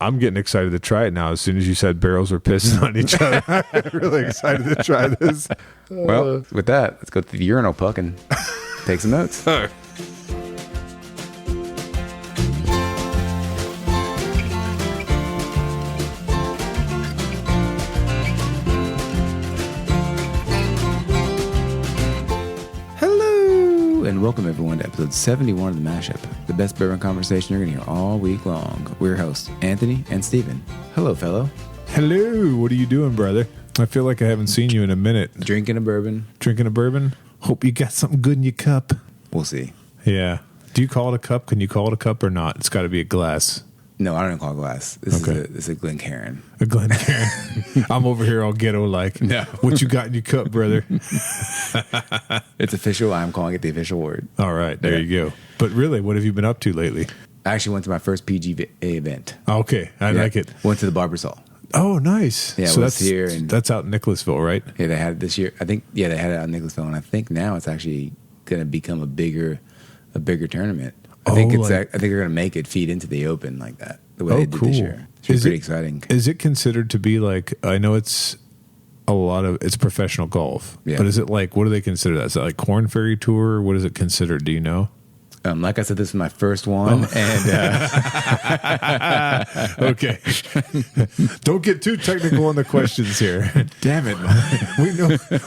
I'm getting excited to try it now. As soon as you said barrels are pissing on each other, I'm really excited to try this. Well, with that, let's go to the urinal puck and take some notes. All right. And welcome everyone to episode 71 of The Mashup, the best bourbon conversation you're going to hear all week long. We're your hosts, Anthony and Steven. Hello, fellow. Hello. What are you doing, brother? I feel like I haven't seen you in a minute. Drinking a bourbon. Drinking a bourbon? Hope you got something good in your cup. We'll see. Yeah. Do you call it a cup? Can you call it a cup or not? It's got to be a glass. No, I don't call it glass. This is a Glencairn. A Glencairn. I'm over here all ghetto like, no. What you got in your cup, brother? It's official. I'm calling it the official word. All right. There you go. But really, what have you been up to lately? I actually went to my first PGA event. Okay. I like it. Went to the Barber's Hall. Oh, nice. Yeah, so that's here. And that's out in Nicholasville, right? Yeah, they had it this year. I think, they had it out in Nicholasville. And I think now it's actually going to become a bigger tournament. I think they're going to make it feed into the Open like that, the way they did this year. It's pretty exciting. Is it considered to be like, I know it's it's professional golf, but is it like, what do they consider that? Is it like Corn Ferry Tour? What is it considered? Do you know? Like I said, this is my first one, and okay. Don't get too technical on the questions here. Damn it,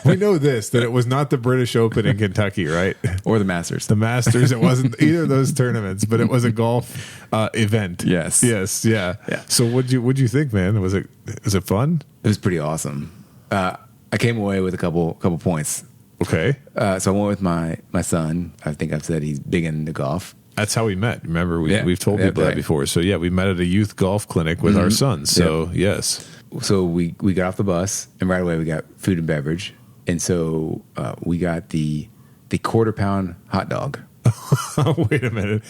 we know this, that it was not the British Open in Kentucky, right? Or the Masters. The Masters. It wasn't either of those tournaments, but it was a golf event. Yes. Yeah. So what'd you think, man? Was it fun? It was pretty awesome. I came away with a couple points. Okay. So I went with my son. I think I've said he's big into golf. That's how we met. Remember, we've told people that before. So yeah, we met at a youth golf clinic with our son. So yes. So we got off the bus and right away we got food and beverage. And so we got the quarter-pound hot dog. Wait a minute.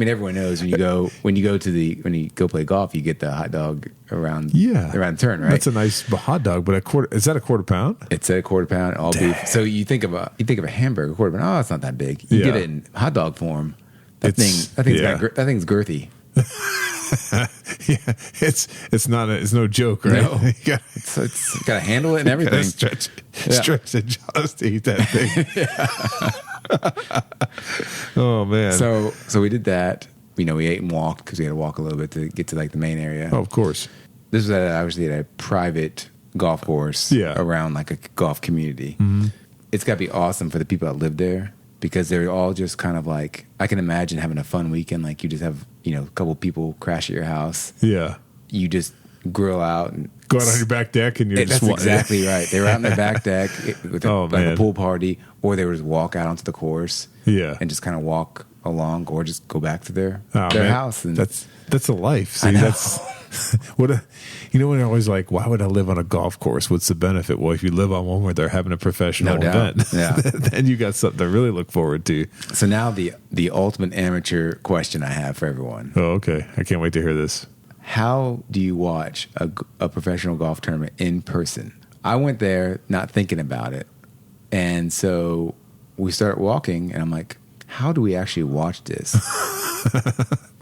Everyone knows when you go play golf, you get the hot dog around the turn, right? That's a nice hot dog, but is that a quarter pound? It's a quarter pound, all beef. So you think of a hamburger, quarter pound. Oh, it's not that big. You get it in hot dog form. That thing's girthy. Yeah, it's no joke, right? No. You gotta handle it and everything. Stretch the jaws to eat that thing. Oh man. So we did that. We ate and walked because we had to walk a little bit to get to like the main area. Oh, of course. This was obviously at a private golf course around like a golf community. Mm-hmm. It's got to be awesome for the people that live there because they're all just kind of like, I can imagine having a fun weekend. Like you just have, a couple people crash at your house. Yeah. You just grill out and go out on your back deck and you're just... That's exactly right. They were out on their back deck with a pool party, or they would just walk out onto the course and just kind of walk along or just go back to their house. And that's a life. See, I know. That's when you're always like, why would I live on a golf course? What's the benefit? Well, if you live on one where they're having a professional event, then you got something to really look forward to. So now the ultimate amateur question I have for everyone. Oh, okay. I can't wait to hear this. How do you watch a professional golf tournament in person? I went there not thinking about it. And so we start walking and I'm like, how do we actually watch this?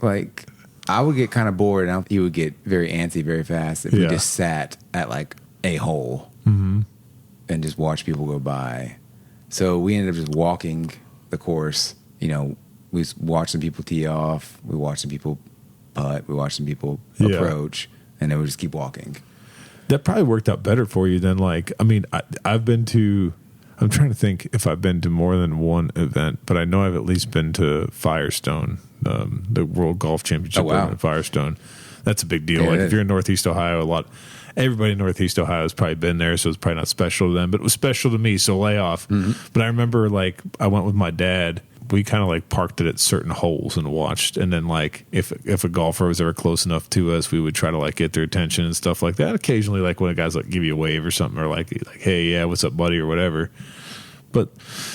Like, I would get kind of bored and he would get very antsy very fast if we just sat at like a hole and just watch people go by. So we ended up just walking the course. We watched some people tee off. We watched some people putt. We watched some people approach. And then we just keep walking. That probably worked out better for you than I've been to... I'm trying to think if I've been to more than one event, but I know I've at least been to Firestone, the World Golf Championship in Firestone. That's a big deal. Yeah, like if you're in Northeast Ohio, everybody in Northeast Ohio has probably been there, so it's probably not special to them, but it was special to me, so lay off. Mm-hmm. But I remember I went with my dad. We kind of parked it at certain holes and watched, and then if a golfer was ever close enough to us, we would try to get their attention and stuff like that. Occasionally, when a guy's give you a wave or something, or like hey, yeah, what's up, buddy, or whatever. But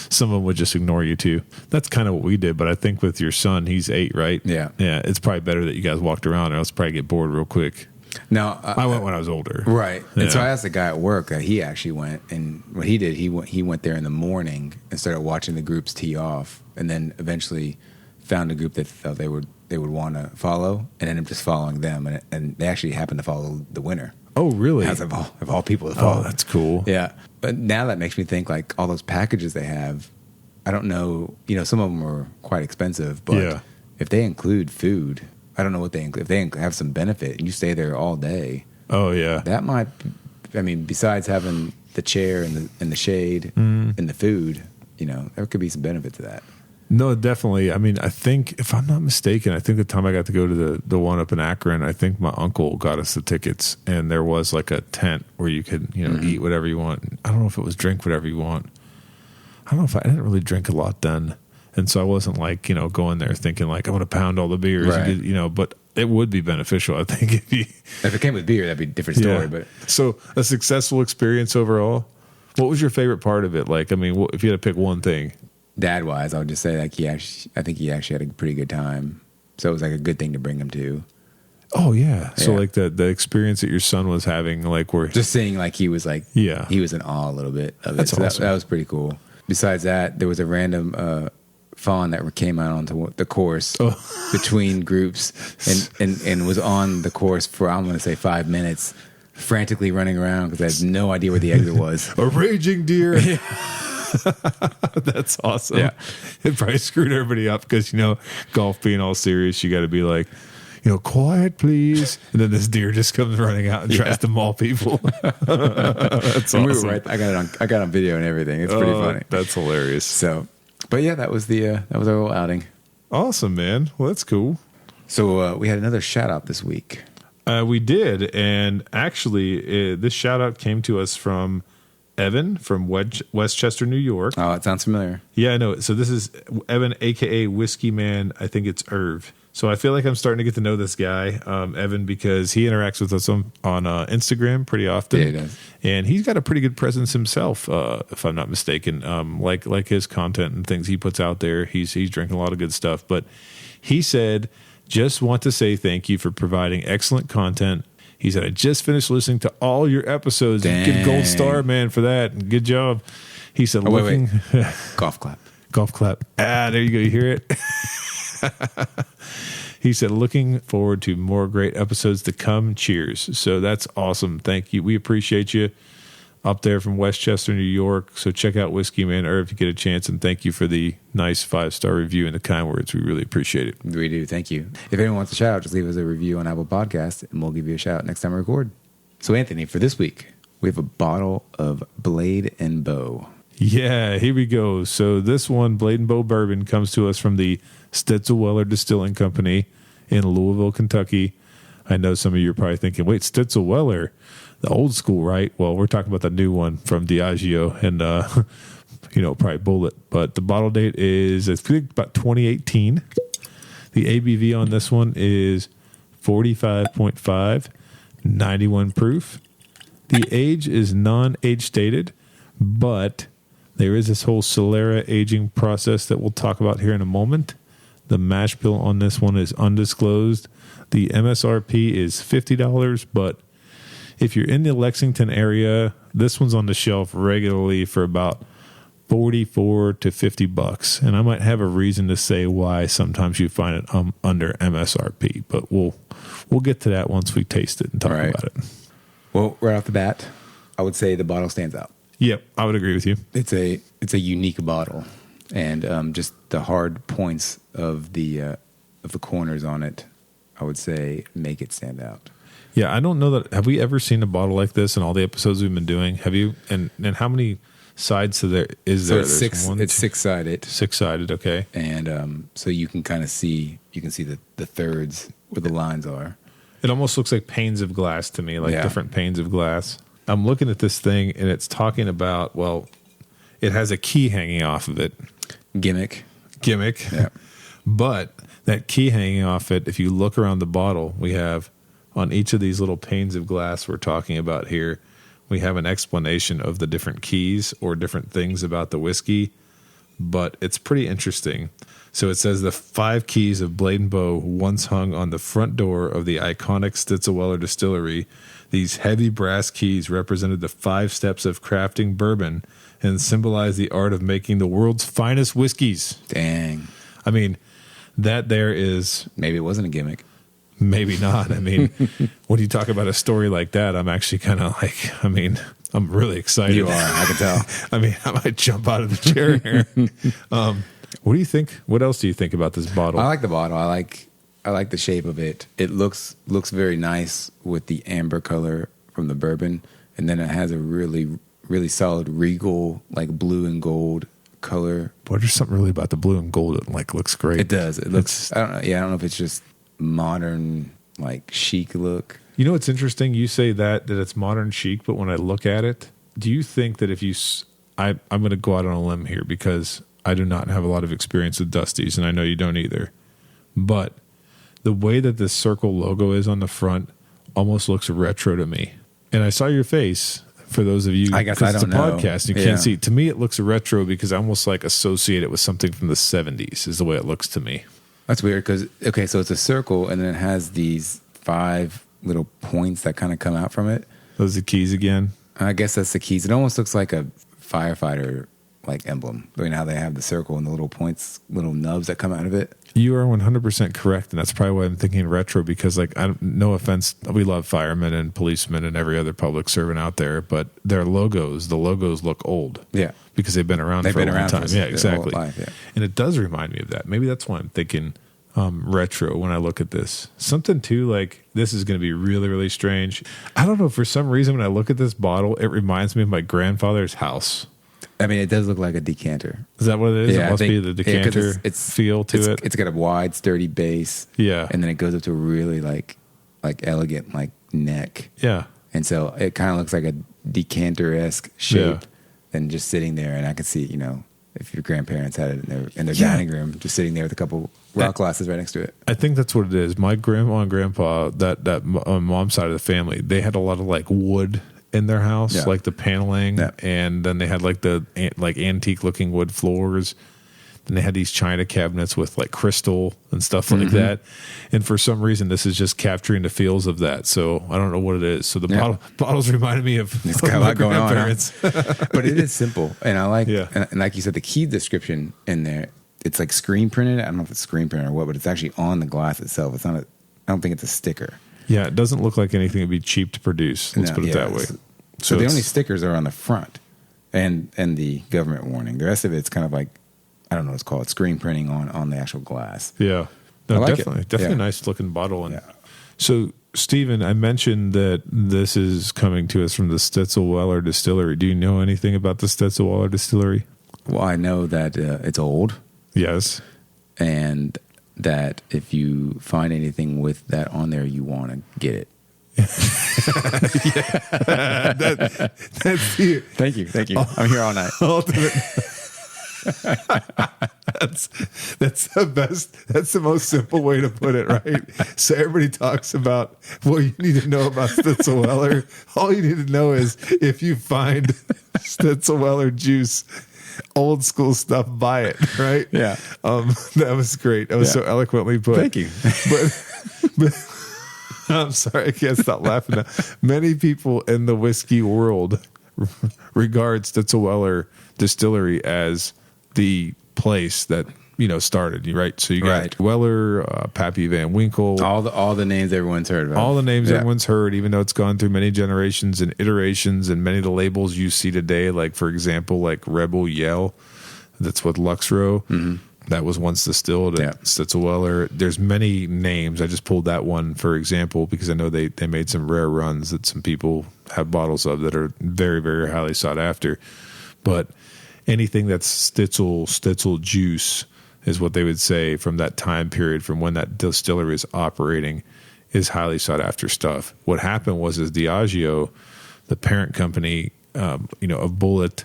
some of them would just ignore you too. That's kind of what we did. But I think with your son, he's 8, right? Yeah. It's probably better that you guys walked around, or else probably get bored real quick. Now I went when I was older, right? Yeah. And so I asked the guy at work that he actually went, and what he did, he went there in the morning and started watching the groups tee off, and then eventually found a group that thought they would they would want to follow, and end up just following them, and they actually happen to follow the winner. Oh, really? As of all people to follow. Oh, that's cool. Yeah. But now that makes me think, like, all those packages they have, I don't know, some of them are quite expensive, but if they include food, I don't know what they include. If they have some benefit and you stay there all day, oh, yeah. that might, besides having the chair and the shade and the food, there could be some benefit to that. No, definitely. I mean, I think, if I'm not mistaken, I think the time I got to go to the one up in Akron, I think my uncle got us the tickets, and there was like a tent where you could, eat whatever you want. I don't know if it was drink whatever you want. I don't know if I didn't really drink a lot then. And so I wasn't like, going there thinking like, I'm going to pound all the beers, right. and get, but it would be beneficial, I think. If it came with beer, that'd be a different story. Yeah. But so a successful experience overall. What was your favorite part of it? Like, I mean, if you had to pick one thing. Dad-wise, I would just say like I think he actually had a pretty good time. So it was like a good thing to bring him to. Oh yeah. So like the experience that your son was having, like where just seeing like he was he was in awe a little bit of That's it. So awesome. that was pretty cool. Besides that, there was a random fawn that came out onto the course between groups and was on the course for, I'm going to say 5 minutes, frantically running around because I had no idea where the exit was. A raging deer. That's awesome. Yeah. It probably screwed everybody up because, golf being all serious, you got to be like, quiet, please. And then this deer just comes running out and tries to maul people. That's awesome. We were right. I got on video and everything. It's pretty funny. That's hilarious. So, but yeah, that was our little outing. Awesome, man. Well, that's cool. So we had another shout out this week. We did. And actually, this shout out came to us from Evan from Westchester, New York. Oh, it sounds familiar. Yeah, I know. So this is Evan, a.k.a. Whiskey Man. I think it's Irv. So I feel like I'm starting to get to know this guy, Evan, because he interacts with us on Instagram pretty often. Yeah, he does. And he's got a pretty good presence himself, if I'm not mistaken. Like his content and things he puts out there, he's drinking a lot of good stuff. But he said, just want to say thank you for providing excellent content. He said, I just finished listening to all your episodes. Dang. Good gold star, man, for that. Good job. He said, wait. Golf clap. Golf clap. There you go. You hear it? He said, looking forward to more great episodes to come. Cheers. So that's awesome. Thank you. We appreciate you up there from Westchester, New York. So check out Whiskey Man Irv if you get a chance. And thank you for the nice 5-star review and the kind words. We really appreciate it. We do. Thank you. If anyone wants a shout out, just leave us a review on Apple Podcasts and we'll give you a shout out next time we record. So Anthony, for this week, we have a bottle of Blade and Bow. Yeah, here we go. So this one, Blade and Bow Bourbon, comes to us from the Stitzel-Weller Distilling Company in Louisville, Kentucky. I know some of you are probably thinking, wait, Stitzel-Weller, the old school, right? Well, we're talking about the new one from Diageo and, probably Bulleit. But the bottle date is, I think, about 2018. The ABV on this one is 45.5, 91 proof. The age is non-age stated, but there is this whole solera aging process that we'll talk about here in a moment. The mash bill on this one is undisclosed. The MSRP is $50, but if you're in the Lexington area, this one's on the shelf regularly for about $44 to $50. And I might have a reason to say why sometimes you find it under MSRP, but we'll get to that once we taste it and talk about it. Well, right off the bat, I would say the bottle stands out. Yep, I would agree with you. It's a unique bottle, and just the hard points of the corners on it, I would say, make it stand out. Yeah, I don't know that. Have we ever seen a bottle like this in all the episodes we've been doing? Have you? And how many sides to there is there? So it's six. It's 6-sided. 6-sided. Okay. And so you can kind of see. You can see the thirds where the lines are. It almost looks like panes of glass to me, like different panes of glass. I'm looking at this thing, and it's talking about, well, it has a key hanging off of it. Gimmick. Yeah. But that key hanging off it, if you look around the bottle, we have on each of these little panes of glass we're talking about here, we have an explanation of the different keys or different things about the whiskey. But it's pretty interesting. So it says the 5 keys of Blade and Bow once hung on the front door of the iconic Stitzel-Weller distillery. These heavy brass keys represented the 5 steps of crafting bourbon and symbolized the art of making the world's finest whiskeys. Dang. I mean, That there is Maybe it wasn't a gimmick. maybe not. I mean, when you talk about a story like that, I'm actually kind of like, I mean, I'm really excited. You are, I can tell. I mean, I might jump out of the chair here. What do you think? What else do you think about this bottle? I like the bottle. I like the shape of it. It looks very nice with the amber color from the bourbon, and then it has a really, really solid regal, like blue and gold color. Boy, there's something really about the blue and gold that like looks great. It does. It looks. I don't know. Yeah, I don't know if it's just modern, like chic look. You know what's interesting? You say that it's modern chic, but when I look at it, do you think that if you, I'm going to go out on a limb here because I do not have a lot of experience with Dusties, and I know you don't either. But the way that this circle logo is on the front almost looks retro to me. And I saw your face. For those of you, I guess I don't know. It's a podcast. You can't see. To me, it looks retro because I almost like associate it with something from the 70s is the way it looks to me. That's weird because, okay, so it's a circle and then it has these 5 little points that kind of come out from it. Those are the keys again? I guess that's the keys. It almost looks like a firefighter like emblem. You know how they have the circle and the little points, little nubs that come out of it? You are 100% correct, and that's probably why I'm thinking retro because, like, no offense, we love firemen and policemen and every other public servant out there, but the logos look old. Yeah. Because they've been around for a long time. Yeah, exactly. Life, yeah. And it does remind me of that. Maybe that's why I'm thinking retro when I look at this. Something, too, like, this is going to be really, really strange. I don't know, for some reason, when I look at this bottle, it reminds me of my grandfather's house. I mean, it does look like a decanter. Is that what it is? Yeah, it must be the decanter feel to it. It's got a wide, sturdy base. Yeah. And then it goes up to a really like elegant like neck. Yeah. And so it kind of looks like a decanter-esque shape than just sitting there. And I could see, you know, if your grandparents had it in their dining room, just sitting there with a couple rock glasses right next to it. I think that's what it is. My grandma and grandpa, that mom's side of the family, they had a lot of like wood in their house, like the paneling, and then they had like the antique looking wood floors. Then they had these china cabinets with like crystal and stuff like that. And for some reason, this is just capturing the feels of that. So I don't know what it is. So the bottles reminded me of it's got a lot going on, huh? But it is simple, and I like, and like you said, the key description in there. It's like screen printed. I don't know if it's screen printed or what, but it's actually on the glass itself. It's not. I don't think it's a sticker. Yeah, it doesn't look like anything would be cheap to produce. Let's put it that way. So the only stickers are on the front and the government warning. The rest of it's kind of like, I don't know what it's called, screen printing on the actual glass. Yeah. No, like definitely a nice looking bottle. And so, Stephen, I mentioned that this is coming to us from the Stitzel-Weller distillery. Do you know anything about the Stitzel-Weller distillery? Well, I know that it's old. Yes. And that if you find anything with that on there, you want to get it. That's you. Thank you. I'm here all night. That's the best. That's the most simple way to put it, right? So everybody talks about what you need to know about Stitzel-Weller. All you need to know is if you find Stitzel-Weller juice, old school stuff, buy it, right? Yeah. That was great. That was so eloquently put. Thank you. But I'm sorry, I can't stop laughing now. Many people in the whiskey world regard Stitzel-Weller distillery as the place that, you know, started, right? So you got Weller, Pappy Van Winkle. All the names everyone's heard about. All the names everyone's heard, even though it's gone through many generations and iterations, and many of the labels you see today, like, for example, like Rebel Yell, that's with Luxro. Mm-hmm. That was once distilled at Stitzel-Weller. There's many names. I just pulled that one, for example, because I know they made some rare runs that some people have bottles of that are very, very highly sought after. But anything that's Stitzel juice is what they would say from that time period, from when that distillery is operating, is highly sought after stuff. What happened was Diageo, the parent company, of Bulleit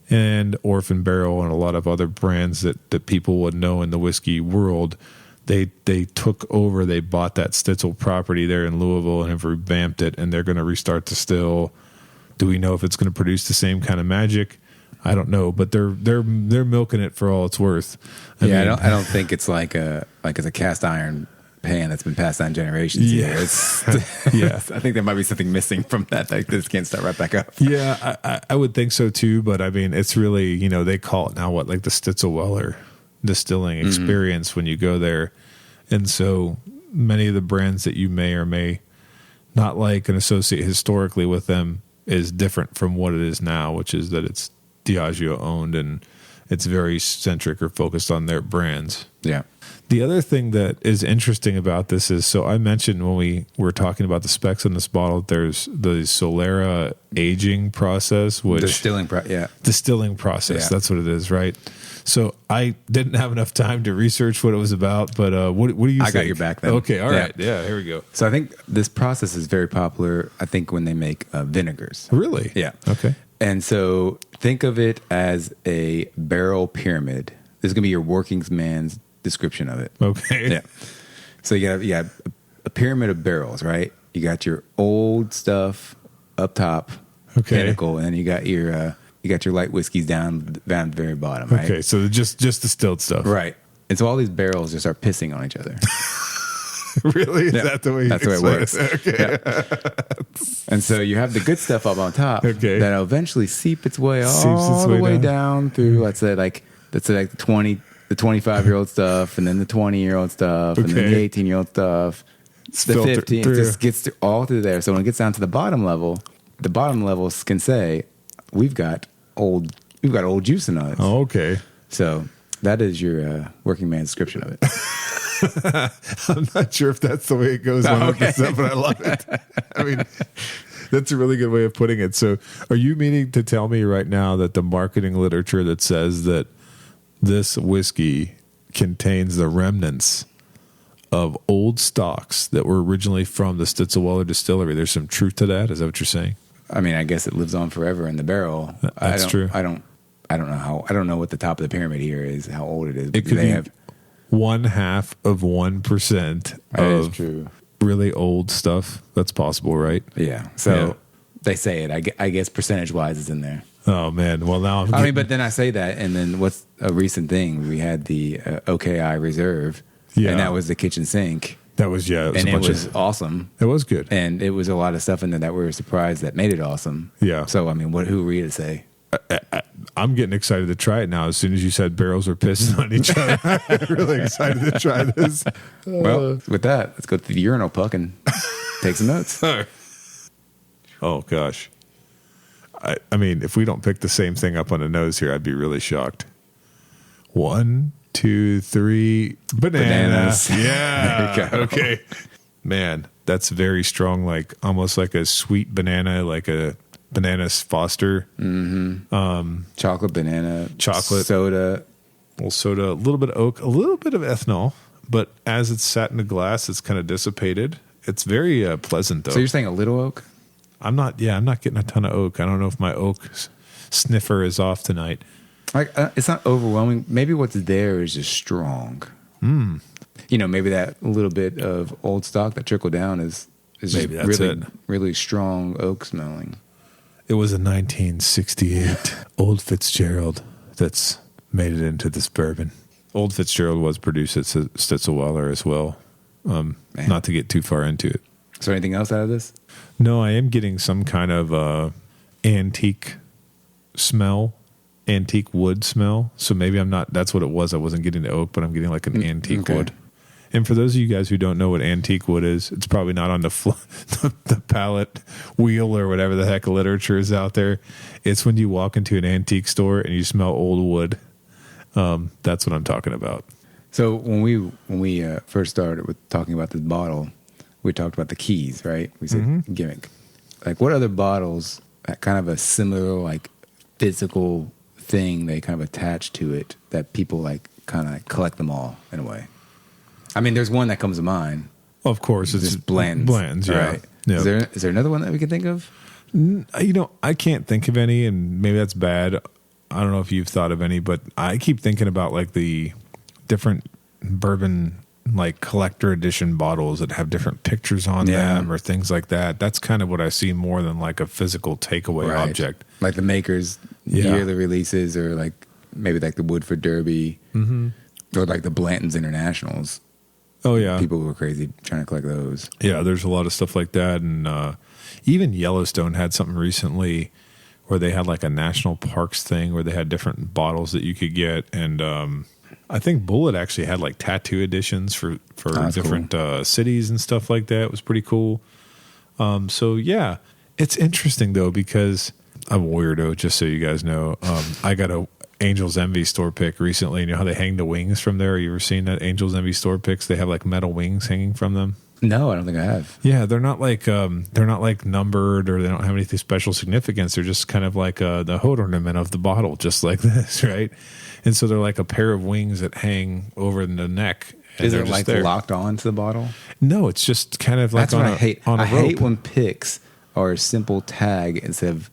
and Orphan Barrel and a lot of other brands that people would know in the whiskey world, they took over. They bought that Stitzel property there in Louisville and have revamped it, and they're going to restart the still. Do we know if it's going to produce the same kind of magic? I don't know, but they're milking it for all it's worth. I don't think it's like it's a cast iron pan that's been passed down generations. Yeah, I think there might be something missing from that. Like this can't start right back up. Yeah, I would think so too. But I mean, it's really, they call it now what, like the Stitzel-Weller distilling experience when you go there. And so many of the brands that you may or may not like and associate historically with them is different from what it is now, which is that it's Diageo owned and it's very centric or focused on their brands. Yeah. The other thing that is interesting about this is, so I mentioned when we were talking about the specs on this bottle, there's the solera aging process, which distilling process. Yeah. That's what it is, right? So I didn't have enough time to research what it was about, but what do you think? I got your back then. Okay, all right. Yeah, here we go. So I think this process is very popular, I think, when they make vinegars. Really? Yeah. Okay. And so think of it as a barrel pyramid. This is going to be your working man's description of it. Okay. Yeah. So you got a pyramid of barrels, right? You got your old stuff up top, pinnacle, and then you got your light whiskeys down at the very bottom, right? Okay, so just distilled stuff. Right. And so all these barrels just start pissing on each other. Really? Is that the way That's the way it works. Okay. Yeah. And so you have the good stuff up on top that'll eventually seep its way all the way down through, let's say like the 25-year-old stuff, and then the 20-year-old stuff, and then the 18-year-old stuff, the 15. It just gets all through there. So when it gets down to the bottom levels can say, we've got old juice in us. Oh, okay. So that is your working man's description of it. I'm not sure if that's the way it goes on with this stuff, but I love it. I mean, that's a really good way of putting it. So are you meaning to tell me right now that the marketing literature that says that this whiskey contains the remnants of old stocks that were originally from the Stitzel-Weller distillery, there's some truth to that? Is that what you're saying? I mean, I guess it lives on forever in the barrel. That's true. I don't know what the top of the pyramid here is, how old it is. It could be 0.5% of true. Really old stuff. That's possible, right? Yeah. So they say it. I guess percentage-wise it's in there. Oh, man. Well, now but then I say that, and then what's a recent thing? We had the OKI Reserve, and that was the kitchen sink. That was, and it was awesome. It was good. And it was a lot of stuff in there that we were surprised that made it awesome. Yeah. So, I mean, who were you to say? I'm getting excited to try it now. As soon as you said barrels are pissing on each other, I'm really excited to try this. Well, with that, let's go to the urinal puck and take some notes. Oh, gosh. I mean, if we don't pick the same thing up on the nose here, I'd be really shocked. 1, 2, 3. Bananas. Yeah. There you go. Okay. Man, that's very strong, like almost like a sweet banana, like a Bananas Foster. Mm-hmm. Chocolate banana. Chocolate. Soda. A little soda, a little bit of oak, a little bit of ethanol. But as it's sat in the glass, it's kind of dissipated. It's very pleasant, though. So you're saying a little oak? I'm not getting a ton of oak. I don't know if my oak sniffer is off tonight. Like it's not overwhelming. Maybe what's there is just strong. Maybe that little bit of old stock that trickled down is just really strong oak smelling. It was a 1968 Old Fitzgerald that's made it into this bourbon. Old Fitzgerald was produced at Stitzel-Weller as well. Not to get too far into it. Is there anything else out of this? No, I am getting some kind of antique smell, antique wood smell. So maybe I'm not, that's what it was. I wasn't getting the oak, but I'm getting like an antique wood. And for those of you guys who don't know what antique wood is, it's probably not on the palette wheel or whatever the heck literature is out there. It's when you walk into an antique store and you smell old wood. That's what I'm talking about. So when we first started with talking about this bottle, we talked about the keys, right? We said gimmick. Like, what other bottles that kind of a similar like physical thing they kind of attach to it that people like kind of collect them all in a way? I mean, there's one that comes to mind. Of course, it's just Bland's. Bland's, yeah. Right. Yep. Is there another one that we can think of? I can't think of any, and maybe that's bad. I don't know if you've thought of any, but I keep thinking about like the different bourbon like collector edition bottles that have different pictures on them or things like that. That's kind of what I see more than like a physical takeaway object. Like the Makers yearly releases, or like maybe like the Woodford Derby, or like the Blanton's Internationals. Oh, yeah. People who are crazy trying to collect those. Yeah, there's a lot of stuff like that. And even Yellowstone had something recently where they had like a national parks thing where they had different bottles that you could get. And I think Bulleit actually had like tattoo editions for different cities and stuff like that. It was pretty cool. So yeah, it's interesting though because I'm a weirdo. Just so you guys know, I got a Angel's Envy store pick recently. You know how they hang the wings from there? You ever seen that Angel's Envy store picks? They have like metal wings hanging from them. No, I don't think I have. Yeah, they're not like numbered or they don't have anything special significance. They're just kind of like the hood ornament of the bottle, just like this, right? And so they're like a pair of wings that hang over the neck. And is it like locked on to the bottle? No, it's just kind of like that's what I hate. I hate rope. when picks are a simple tag instead of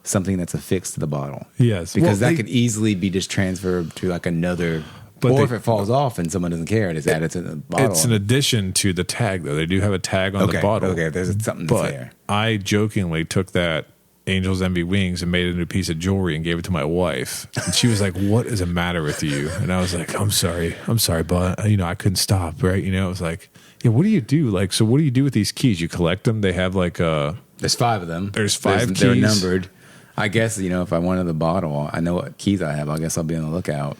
something that's affixed to the bottle. Yes, because that could easily be just transferred to like another. Or if it falls off and someone doesn't care, just add it to the bottle. It's an addition to the tag, though. They do have a tag on the bottle. Okay, there's something that's there. I jokingly took that Angel's Envy wings and made it into a piece of jewelry and gave it to my wife. And she was like, "What is the matter with you?" And I was like, I'm sorry, but I couldn't stop, right? I was like, yeah, what do you do? Like, so what do you do with these keys? You collect them? They have like there's 5 of them. There's 5 keys. They're numbered. I guess, if I wanted the bottle, I know what keys I have. I guess I'll be on the lookout.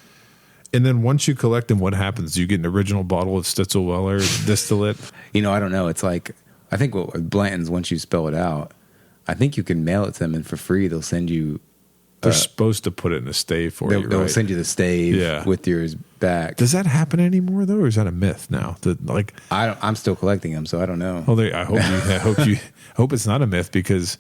And then once you collect them, what happens? Do you get an original bottle of Stitzel-Weller distillate? I don't know. It's like, I think with Blanton's, once you spell it out, I think you can mail it to them, and for free they'll send you. They're supposed to put it in a stave for you, right? They'll send you the stave with yours back. Does that happen anymore though, or is that a myth now? I'm still collecting them, so I don't know. Well, I hope it's not a myth because.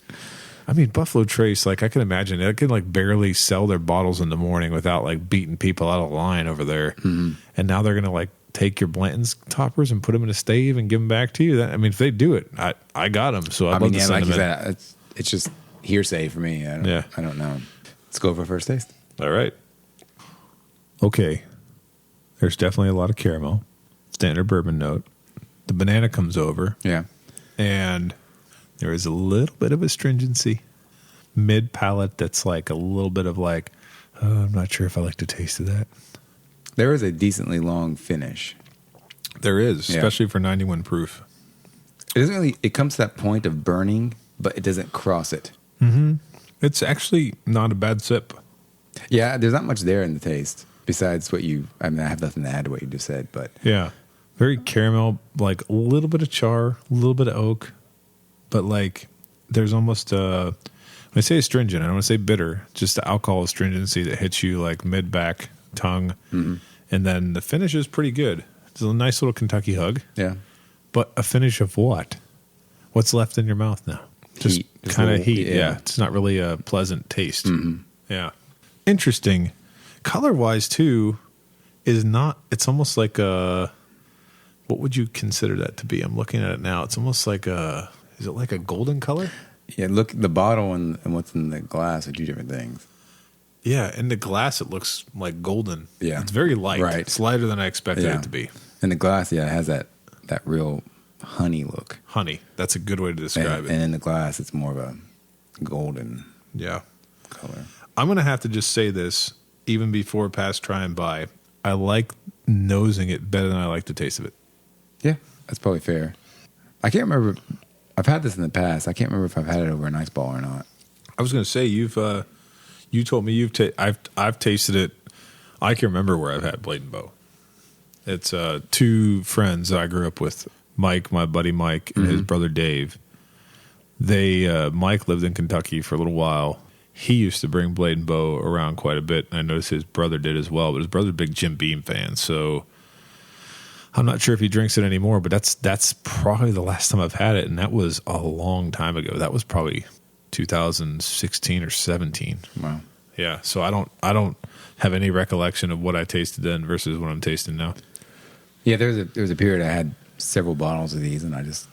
I mean, Buffalo Trace, like I can imagine, they can like barely sell their bottles in the morning without like beating people out of line over there. Mm-hmm. And now they're going to like take your Blanton's toppers and put them in a stave and give them back to you. If they do it, I got them. So I'd love to send them in. It's just hearsay for me. I don't know. Let's go for a first taste. All right. Okay. There's definitely a lot of caramel. Standard bourbon note. The banana comes over. Yeah. And there is a little bit of astringency, mid palate that's like a little bit of like, I'm not sure if I like the taste of that. There is a decently long finish. There is, especially for 91 proof. It doesn't really. It comes to that point of burning, but it doesn't cross it. Mm-hmm. It's actually not a bad sip. Yeah, there's not much there in the taste besides what I have nothing to add to what you just said, but yeah, very caramel, like a little bit of char, a little bit of oak. But like, there's almost when I say astringent, I don't want to say bitter, just the alcohol astringency that hits you like mid back tongue, and then the finish is pretty good. It's a nice little Kentucky hug. Yeah, but a finish of what? What's left in your mouth now? Just kind of heat. Yeah, it's not really a pleasant taste. Mm-hmm. Yeah, interesting. Color wise too, is not. It's almost like a. What would you consider that to be? I'm looking at it now. It's almost like a. Is it like a golden color? Yeah, look, the bottle and what's in the glass are 2 different things. Yeah, in the glass it looks like golden. Yeah. It's very light. Right. It's lighter than I expected it to be. In the glass, it has that real honey look. Honey. That's a good way to describe it. And in the glass, it's more of a golden color. I'm going to have to just say this, even before past try and buy. I like nosing it better than I like the taste of it. Yeah, that's probably fair. I can't remember... I've had this in the past. I can't remember if I've had it over an ice ball or not. I was going to say you told me I've tasted it. I can remember where I've had Blade and Bow. It's 2 friends that I grew up with, Mike, my buddy Mike, and his brother Dave. They Mike lived in Kentucky for a little while. He used to bring Blade and Bow around quite a bit, and I noticed his brother did as well. But his brother's a big Jim Beam fan, so. I'm not sure if he drinks it anymore, but that's probably the last time I've had it, and that was a long time ago. That was probably 2016 or 17. Wow. Yeah, so I don't have any recollection of what I tasted then versus what I'm tasting now. Yeah, there was a period I had several bottles of these, and I just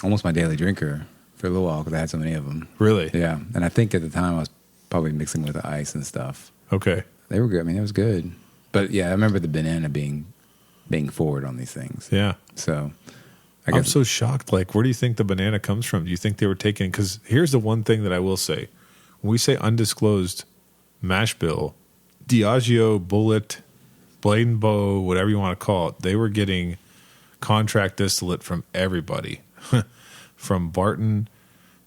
almost my daily drinker for a little while because I had so many of them. Really? Yeah, and I think at the time I was probably mixing with the ice and stuff. Okay. They were good. I mean, it was good, but yeah, I remember the banana being forward on these things. Yeah. So I guess I'm so shocked. Like, where do you think the banana comes from? Do you think they were taking, because here's the one thing that I will say. When we say undisclosed mash bill, Diageo, Bulleit, Blade and Bow, whatever you want to call it, they were getting contract distillate from everybody. From Barton,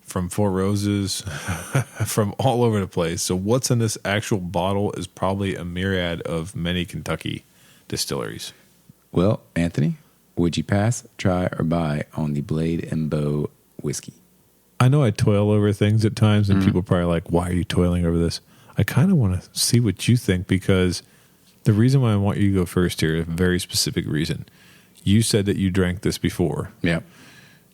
from Four Roses, from all over the place. So what's in this actual bottle is probably a myriad of many Kentucky distilleries. Well, Anthony, would you pass, try, or buy on the Blade and Bow whiskey? I know I toil over things at times, and people are probably like, why are you toiling over this? I kind of want to see what you think, because the reason why I want you to go first here is a very specific reason. You said that you drank this before. Yeah.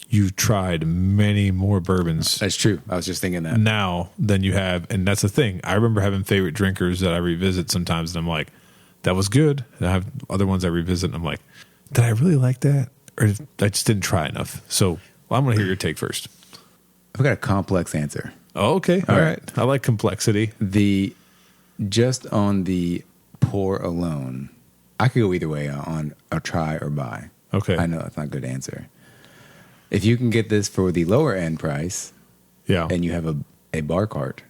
You've tried many more bourbons. That's true. I was just thinking that. Now than you have, and that's the thing. I remember having favorite drinkers that I revisit sometimes, and I'm like, that was good. And I have other ones I revisit, and I'm like, did I really like that? Or I just didn't try enough. So I'm going to hear your take first. I've got a complex answer. Oh, okay. All right. I like complexity. Just on the pour alone, I could go either way on a try or buy. Okay. I know that's not a good answer. If you can get this for the lower end price, Yeah. and you have a bar cart,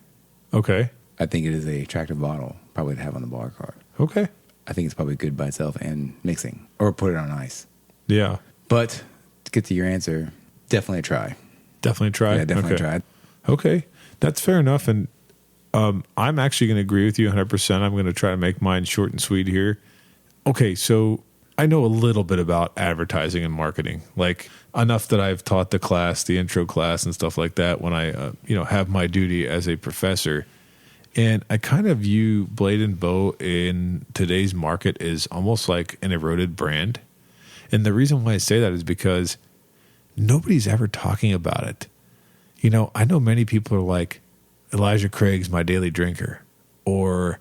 Okay. I think it is a attractive bottle probably to have on the bar cart. Okay. I think it's probably good by itself and mixing, or put it on ice. Yeah. But to get to your answer, definitely a try. Definitely try. Yeah, definitely okay. try. Okay. That's fair enough. And I'm actually going to agree with you 100%. I'm going to try to make mine short and sweet here. Okay. So I know a little bit about advertising and marketing, like enough that I've taught the class, the intro class and stuff like that when I, have my duty as a professor. And I kind of view Blade and Bow in today's market as almost like an eroded brand. And the reason why I say that is because nobody's ever talking about it. I know many people are like, Elijah Craig's my daily drinker, or,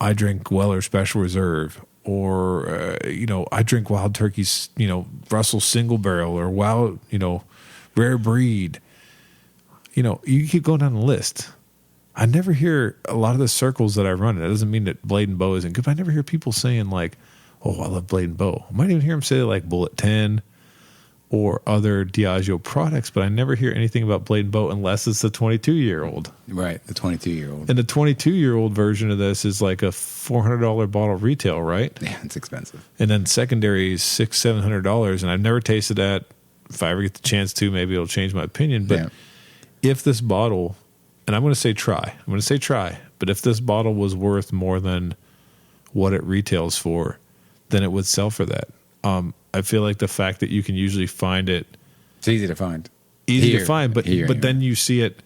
I drink Weller Special Reserve, or, I drink Wild Turkey's, Russell Single Barrel, or Wild, Rare Breed. You keep going down the list. I never hear a lot of the circles that I run in. That doesn't mean that Blade and Bow isn't good, but I never hear people saying like, oh, I love Blade and Bow. I might even hear them say like Bulleit 10 or other Diageo products, but I never hear anything about Blade and Bow unless it's the 22-year-old. Right, the 22-year-old. And the 22-year-old version of this is like a $400 bottle retail, right? Yeah, it's expensive. And then secondary is $600-$700, and I've never tasted that. If I ever get the chance to, maybe it'll change my opinion. But if this bottle, and I'm going to say try, but if this bottle was worth more than what it retails for, then it would sell for that. I feel like the fact that you can usually find it, it's easy to find. But then you see it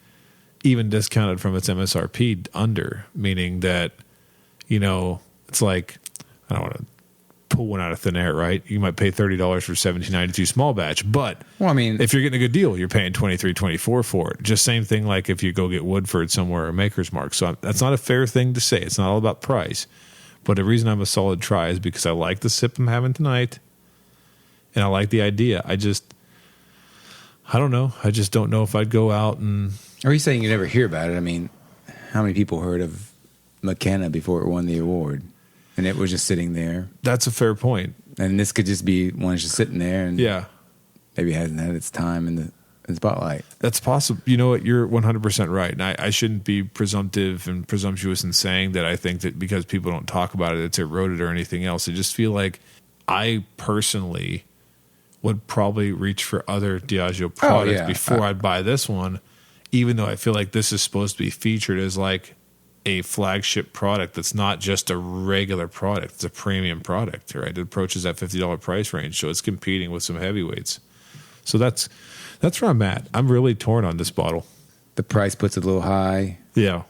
even discounted from its MSRP under, meaning that, it's like, I don't want to pull one out of thin air, right? You might pay $30 for 1792 small batch, but if you're getting a good deal, you're paying $23.24 for it. Just same thing like if you go get Woodford somewhere or Maker's Mark. So that's not a fair thing to say. It's not all about price. But the reason I'm a solid try is because I like the sip I'm having tonight, and I like the idea. I don't know. I just don't know if I'd go out and... Are you saying you never hear about it? I mean, how many people heard of McKenna before it won the award? And it was just sitting there. That's a fair point. And this could just be one just sitting there and maybe hasn't had its time in the spotlight. That's possible. You know what? You're 100% right. And I shouldn't be presumptive and presumptuous in saying that I think that because people don't talk about it, it's eroded or anything else. I just feel like I personally would probably reach for other Diageo products before I'd buy this one, even though I feel like this is supposed to be featured as like a flagship product that's not just a regular product. It's a premium product, right? It approaches that $50 price range, so it's competing with some heavyweights. So that's where I'm at. I'm really torn on this bottle. The price puts it a little high. Yeah.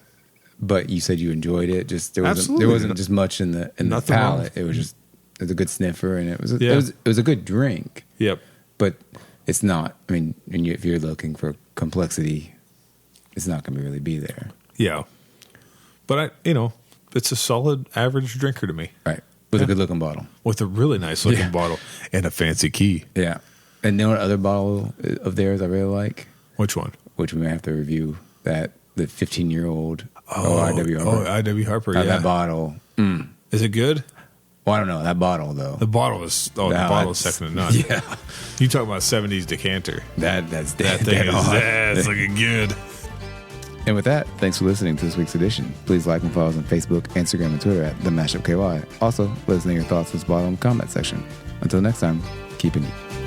But you said you enjoyed it. Just there wasn't just much in the palate. It was a good sniffer, and it was a good drink. Yep. But it's not. I mean, if you're looking for complexity, it's not going to really be there. Yeah. But it's a solid average drinker to me. Right. With a good looking bottle. With a really nice looking bottle and a fancy key. Yeah. And the other bottle of theirs I really like. Which one? Which we may have to review. The 15-year-old I.W. Harper. Oh, I.W. Harper, That bottle. Is it good? Well, I don't know. That bottle, though. The bottle is second to none. Yeah. You talk about 70s decanter. That thing is looking good. And with that, thanks for listening to this week's edition. Please like and follow us on Facebook, Instagram, and Twitter at The Mashup KY. Also, let us know your thoughts on this bottle in the comment section. Until next time, keep it neat.